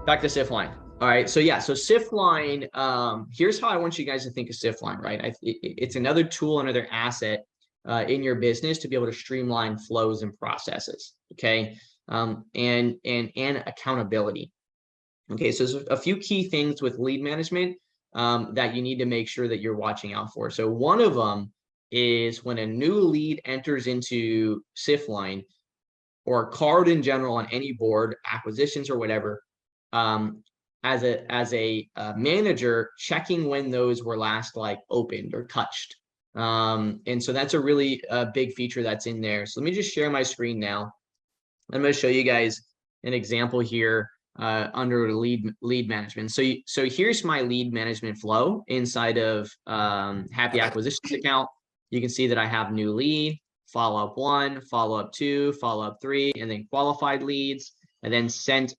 back to Siftline. All right, so yeah, so Siftline, here's how I want you guys to think of Siftline, right? It's another tool, another asset in your business to be able to streamline flows and processes, okay? And accountability. Okay, so there's a few key things with lead management that you need to make sure that you're watching out for. So one of them is when a new lead enters into Siftline or a card in general on any board, acquisitions or whatever, as a manager, checking when those were last like opened or touched. And so that's a really big feature that's in there. So let me just share my screen now. I'm going to show you guys an example here under lead management. So here's my lead management flow inside of Happy Acquisitions account. You can see that I have new lead, follow-up 1, follow-up 2, follow-up 3, and then qualified leads, and then send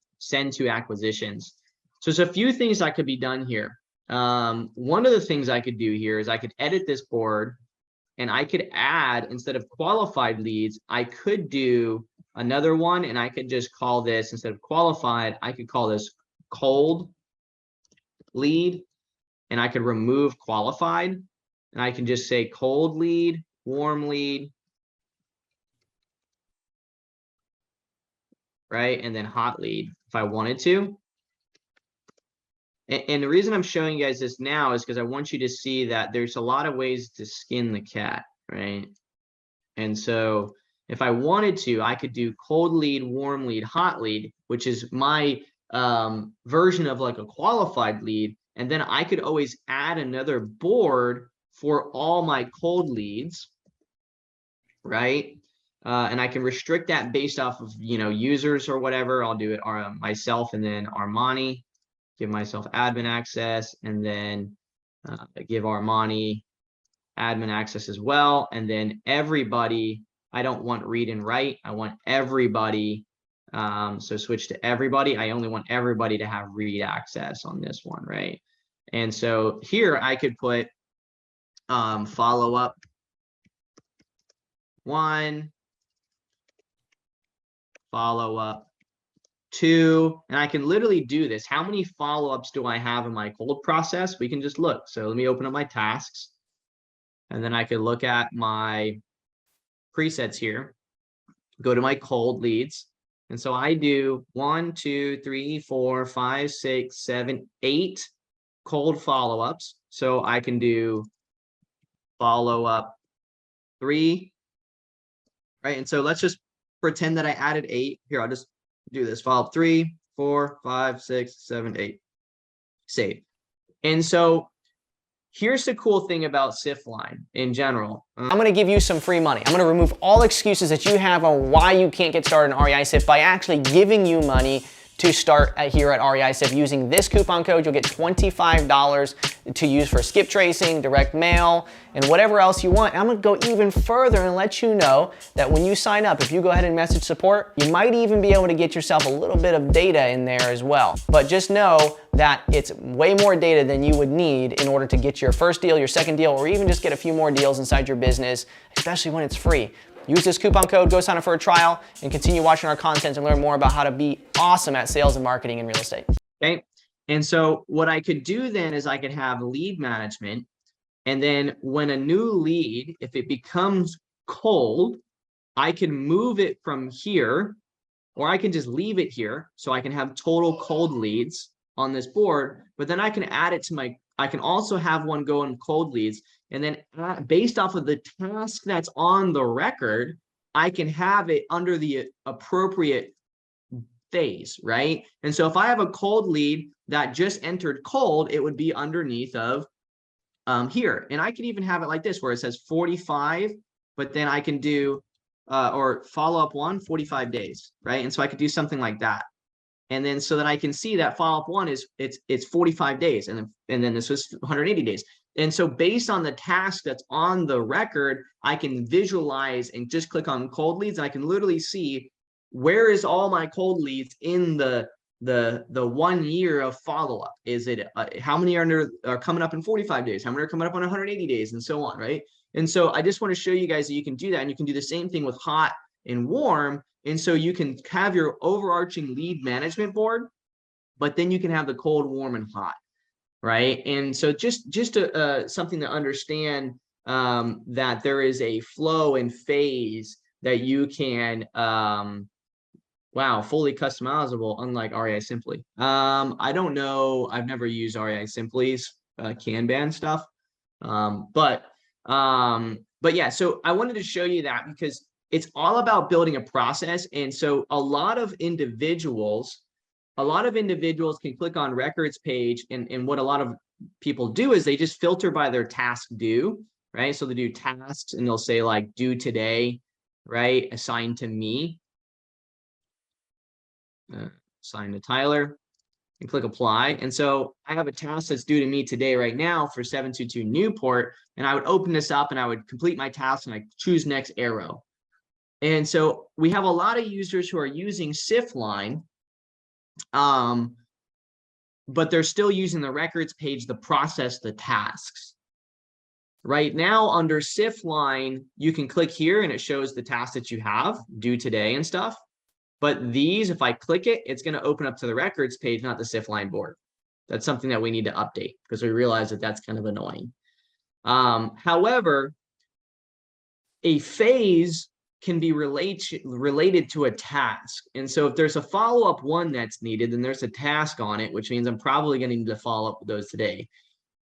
to acquisitions. So there's a few things that could be done here. One of the things I could do here is I could edit this board and I could add, instead of qualified leads, I could do another one, and I could just call this, instead of qualified, I could call this cold lead, and I could remove qualified, and I can just say cold lead, warm lead, right? And then hot lead if I wanted to. And the reason I'm showing you guys this now is because I want you to see that there's a lot of ways to skin the cat, right? And so if I wanted to, I could do cold lead, warm lead, hot lead, which is my version of like a qualified lead. And then I could always add another board for all my cold leads, right? And I can restrict that based off of, users or whatever. I'll do it myself and then Armani, give myself admin access, and then give Armani admin access as well. And then everybody, I don't want read and write. I want everybody. So switch to everybody. I only want everybody to have read access on this one, right? And so here I could put follow up 1, follow up 2, and I can literally do this. How many follow-ups do I have in my cold process? We can just look. So let me open up my tasks, and then I could look at my presets here, go to my cold leads. And so I do 1, 2, 3, 4, 5, 6, 7, 8 cold follow-ups. So I can do follow-up 3, right? And so let's just pretend that I added 8 here. I'll just do this. Follow-up 3, 4, 5, 6, 7, 8. Save. And so here's the cool thing about Siftline in general. I'm going to give you some free money. I'm going to remove all excuses that you have on why you can't get started in REI Sift by actually giving you money to start here at REI Sift. Using this coupon code, you'll get $25 to use for skip tracing, direct mail, and whatever else you want. And I'm going to go even further and let you know that when you sign up, if you go ahead and message support, you might even be able to get yourself a little bit of data in there as well. But just know that it's way more data than you would need in order to get your first deal, your second deal, or even just get a few more deals inside your business, especially when it's free. Use this coupon code, go sign up for a trial, and continue watching our content and learn more about how to be awesome at sales and marketing in real estate. Okay. And so what I could do then is I could have lead management. And then when a new lead, if it becomes cold, I can move it from here, or I can just leave it here. So I can have total cold leads on this board, but then I can add it to I can also have one go in cold leads. And then based off of the task that's on the record, I can have it under the appropriate phase, right? And so if I have a cold lead that just entered cold, it would be underneath of here. And I can even have it like this, where it says 45, but then I can do, or follow up 1, 45 days, right? And so I could do something like that. And then so that I can see that follow-up 1 is it's 45 days, and then this was 180 days. And so based on the task that's on the record, I can visualize and just click on cold leads, and I can literally see where is all my cold leads in the 1 year of follow-up. Is it how many are coming up in 45 days? How many are coming up on 180 days, and so on, right? And so I just want to show you guys that you can do that, and you can do the same thing with hot and warm. And so you can have your overarching lead management board but then you can have the cold, warm, and hot, right? And so just something to understand, that there is a flow and phase that you can, wow, fully customizable, unlike REI Simply. I don't know. I've never used REI Simply's Kanban stuff. But yeah, so I wanted to show you that because it's all about building a process. And so a lot of individuals can click on records page, and what a lot of people do is they just filter by their task due, right? So they do tasks and they'll say like due today, right? Assigned to me, assigned to Tyler, and click apply. And so I have a task that's due to me today right now for 722 Newport, and I would open this up and I would complete my task and I choose next arrow. And so we have a lot of users who are using Siftline, but they're still using the records page to process the tasks. Right now under Siftline, you can click here and it shows the tasks that you have due today and stuff. But these, if I click it, it's going to open up to the records page, not the Siftline board. That's something that we need to update because we realize that that's kind of annoying. However, a phase can be related to a task. And so if there's a follow-up one that's needed, then there's a task on it, which means I'm probably going to need to follow up with those today.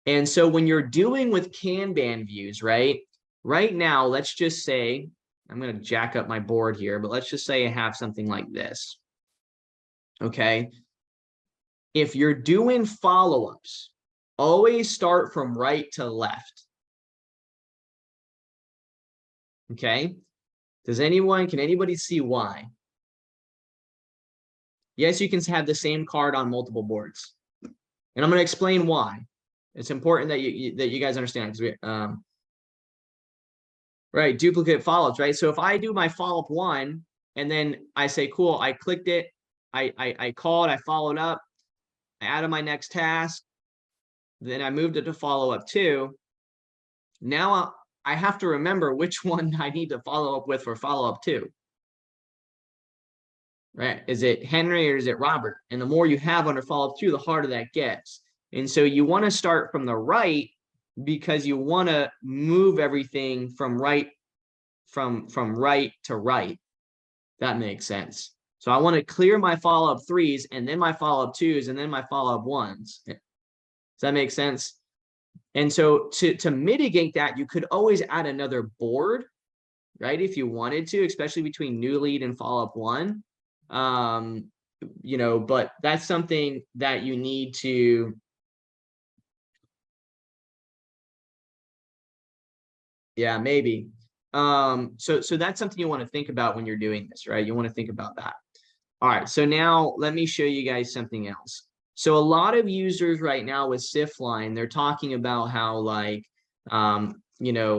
And so when you're doing with Kanban views, right now, let's just say, I'm going to jack up my board here, but let's just say I have something like this. Okay. If you're doing follow-ups, always start from right to left. Okay. Can anybody see why? Yes, you can have the same card on multiple boards. And I'm going to explain why. It's important that you guys understand, because right, duplicate follow-ups, right? So if I do my follow-up one, and then I say, cool, I clicked it, I called, I followed up, I added my next task, then I moved it to follow-up two. Now I have to remember which one I need to follow up with for follow-up two. Right? Is it Henry or is it Robert? And the more you have under follow-up two, the harder that gets. And so you want to start from the right, because you want to move everything from right to right. That makes sense. So I want to clear my follow-up threes and then my follow-up twos and then my follow-up ones. Does that make sense? And so to mitigate that, you could always add another board, right? If you wanted to, especially between new lead and follow-up one. But that's something that you need to, yeah, maybe. So that's something you want to think about when you're doing this, right? You want to think about that. All right, so now let me show you guys something else. So a lot of users right now with Siftline, they're talking about how like, how do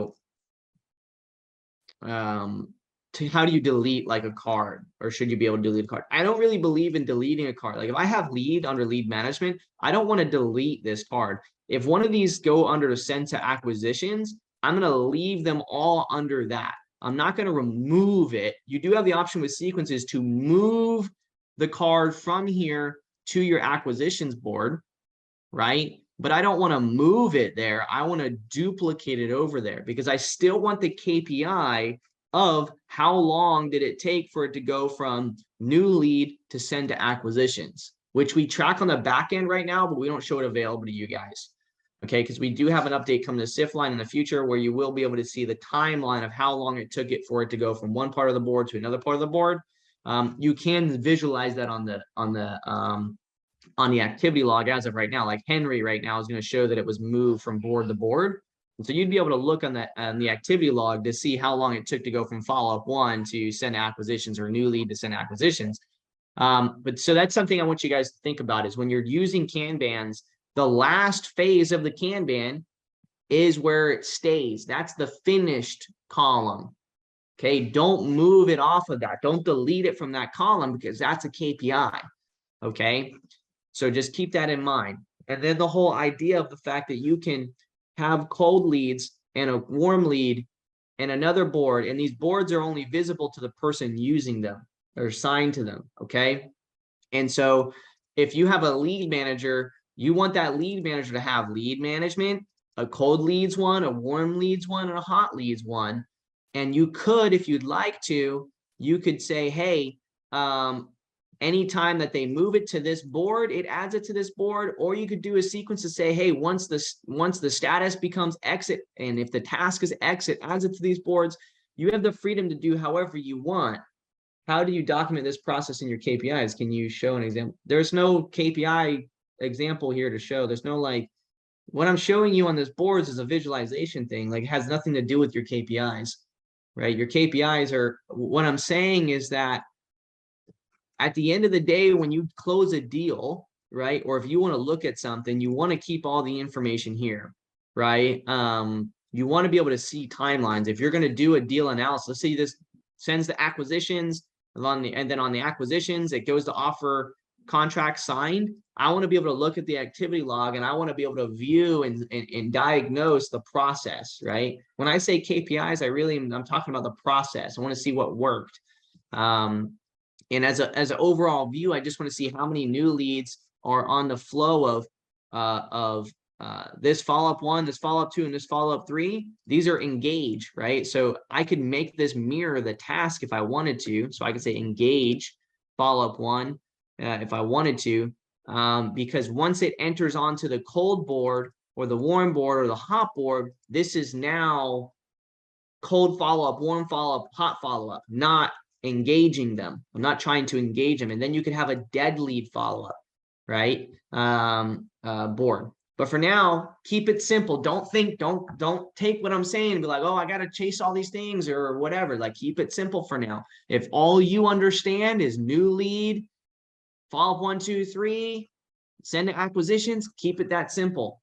you delete like a card, or should you be able to delete a card? I don't really believe in deleting a card. Like if I have lead under lead management, I don't want to delete this card. If one of these go under the send to acquisitions, I'm going to leave them all under that. I'm not going to remove it. You do have the option with sequences to move the card from here to your acquisitions board, right? But I don't want to move it there. I want to duplicate it over there because I still want the KPI of how long did it take for it to go from new lead to send to acquisitions, which we track on the back end right now, but we don't show it available to you guys. Okay, because we do have an update coming to Siftline in the future where you will be able to see the timeline of how long it took it for it to go from one part of the board to another part of the board. You can visualize that on the activity log as of right now. Like Henry right now is going to show that it was moved from board to board. And so you'd be able to look on the activity log to see how long it took to go from follow-up one to send acquisitions, or new lead to send acquisitions. But so that's something I want you guys to think about, is when you're using Kanbans, the last phase of the Kanban is where it stays. That's the finished column. Okay, don't move it off of that. Don't delete it from that column because that's a KPI. Okay, so just keep that in mind. And then the whole idea of the fact that you can have cold leads and a warm lead and another board, and these boards are only visible to the person using them. They're assigned to them. Okay, and so if you have a lead manager, you want that lead manager to have lead management, a cold leads one, a warm leads one, and a hot leads one. And you could, if you'd like to, you could say, hey, anytime that they move it to this board, it adds it to this board. Or you could do a sequence to say, hey, once the status becomes exit, and if the task is exit, adds it to these boards. You have the freedom to do however you want. How do you document this process in your KPIs? Can you show an example? There's no KPI example here to show. There's no like, what I'm showing you on this boards is a visualization thing. Like, it has nothing to do with your KPIs, right? Your KPIs are, what I'm saying is that at the end of the day, when you close a deal, right? Or if you want to look at something, you want to keep all the information here, right? You want to be able to see timelines. If you're going to do a deal analysis, let's say this sends the acquisitions, and then on the acquisitions, it goes to offer contract signed. I want to be able to look at the activity log, and I want to be able to view and diagnose the process, right? When I say KPIs, I'm talking about the process. I want to see what worked. And as an overall view, I just want to see how many new leads are on the flow of this follow-up 1, this follow-up 2, and this follow-up 3. These are engaged, right? So I could make this mirror the task if I wanted to. So I could say engage follow-up 1 if I wanted to, because once it enters onto the cold board or the warm board or the hot board, this is now cold follow-up, warm follow-up, hot follow-up, not engaging them. I'm not trying to engage them. And then you can have a dead lead follow-up, right? Board. But for now, keep it simple. Don't take what I'm saying and be like, oh, I got to chase all these things or whatever. Like, keep it simple for now. If all you understand is new lead, follow-up 1, 2, 3, send to acquisitions, keep it that simple,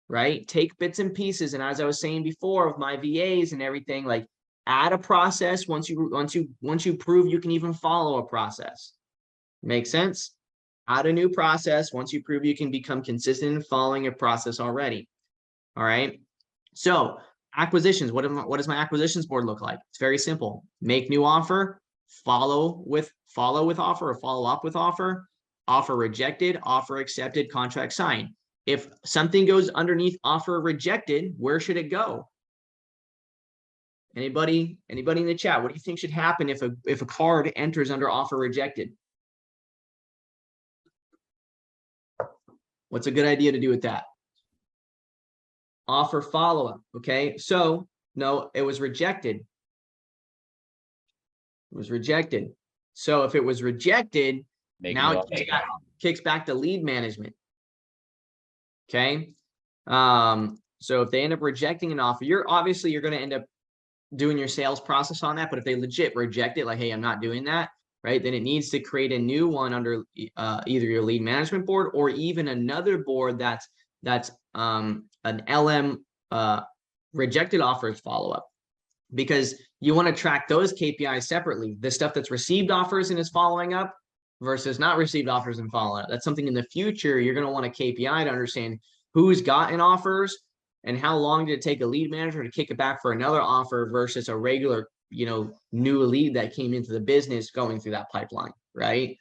right? Take bits and pieces. And as I was saying before of my VAs and everything, like, add a process once you prove you can even follow a process. Make sense? Add a new process once you prove you can become consistent in following a process already. All right. So acquisitions, what does my acquisitions board look like? It's very simple. Make new offer, follow with offer, or follow up with offer, offer rejected, offer accepted, contract signed. If something goes underneath offer rejected, where should it go? Anybody in the chat, what do you think should happen if a card enters under offer rejected? What's a good idea to do with that? Offer follow-up. Okay, so no, it was rejected. It was rejected. So if it was rejected, now it kicks back to lead management. Okay. So if they end up rejecting an offer, you're going to end up doing your sales process on that. But if they legit reject it, like, hey, I'm not doing that, right? Then it needs to create a new one under either your lead management board or even another board that's an LM rejected offers follow-up, because you want to track those KPIs separately. The stuff that's received offers and is following up versus not received offers and following up. That's something in the future you're going to want a KPI to understand who's gotten offers and how long did it take a lead manager to kick it back for another offer versus a regular, new lead that came into the business going through that pipeline, right?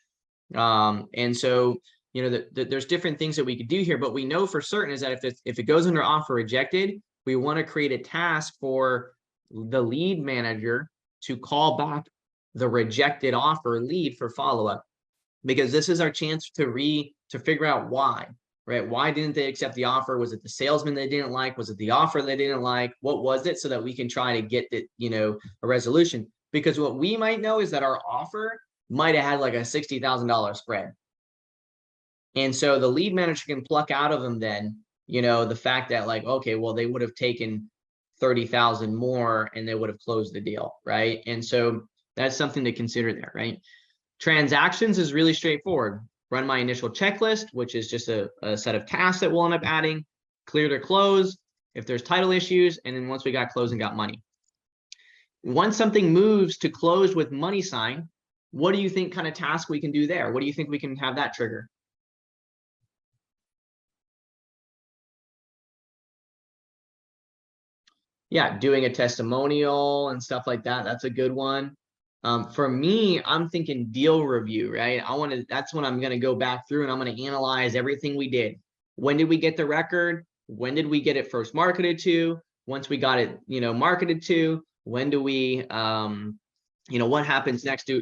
And so, there's different things that we could do here, but we know for certain is that if it goes under offer rejected, we want to create a task for the lead manager to call back the rejected offer lead for follow-up, because this is our chance to figure out why. Right? Why didn't they accept the offer? Was it the salesman they didn't like? Was it the offer they didn't like? What was it? So that we can try to get it, a resolution. Because what we might know is that our offer might have had like a $60,000 spread. And so the lead manager can pluck out of them then, the fact that, like, okay, well, they would have taken 30,000 more and they would have closed the deal, right? And so that's something to consider there, right? Transactions is really straightforward. Run my initial checklist, which is just a set of tasks that we'll end up adding, clear to close, if there's title issues, and then once we got closed and got money. Once something moves to closed with money sign, what do you think kind of task we can do there? What do you think we can have that trigger? Yeah, doing a testimonial and stuff like that. That's a good one. For me, I'm thinking deal review, right? That's when I'm going to go back through and I'm going to analyze everything we did. When did we get the record? When did we get it first marketed to? Once we got it, marketed to, when do we, what happens next to,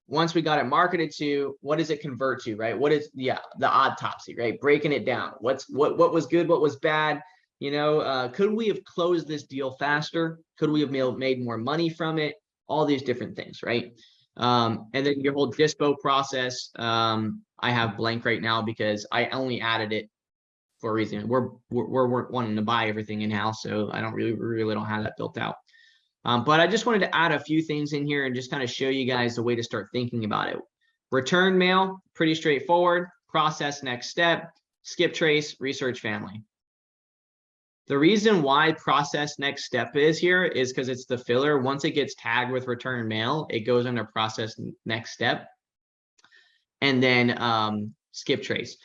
once we got it marketed to, what does it convert to, right? What is, the autopsy, right? Breaking it down. What was good? What was bad? Could we have closed this deal faster? Could we have made more money from it? All these different things, right? And then your whole dispo process, I have blank right now because I only added it for a reason. We're wanting to buy everything in house, so I don't really don't have that built out. But I just wanted to add a few things in here and just kind of show you guys the way to start thinking about it. Return mail, pretty straightforward. Process, next step. Skip trace, research family. The reason why process next step is here is because it's the filler. Once it gets tagged with return mail, it goes under process next step. And then skip trace.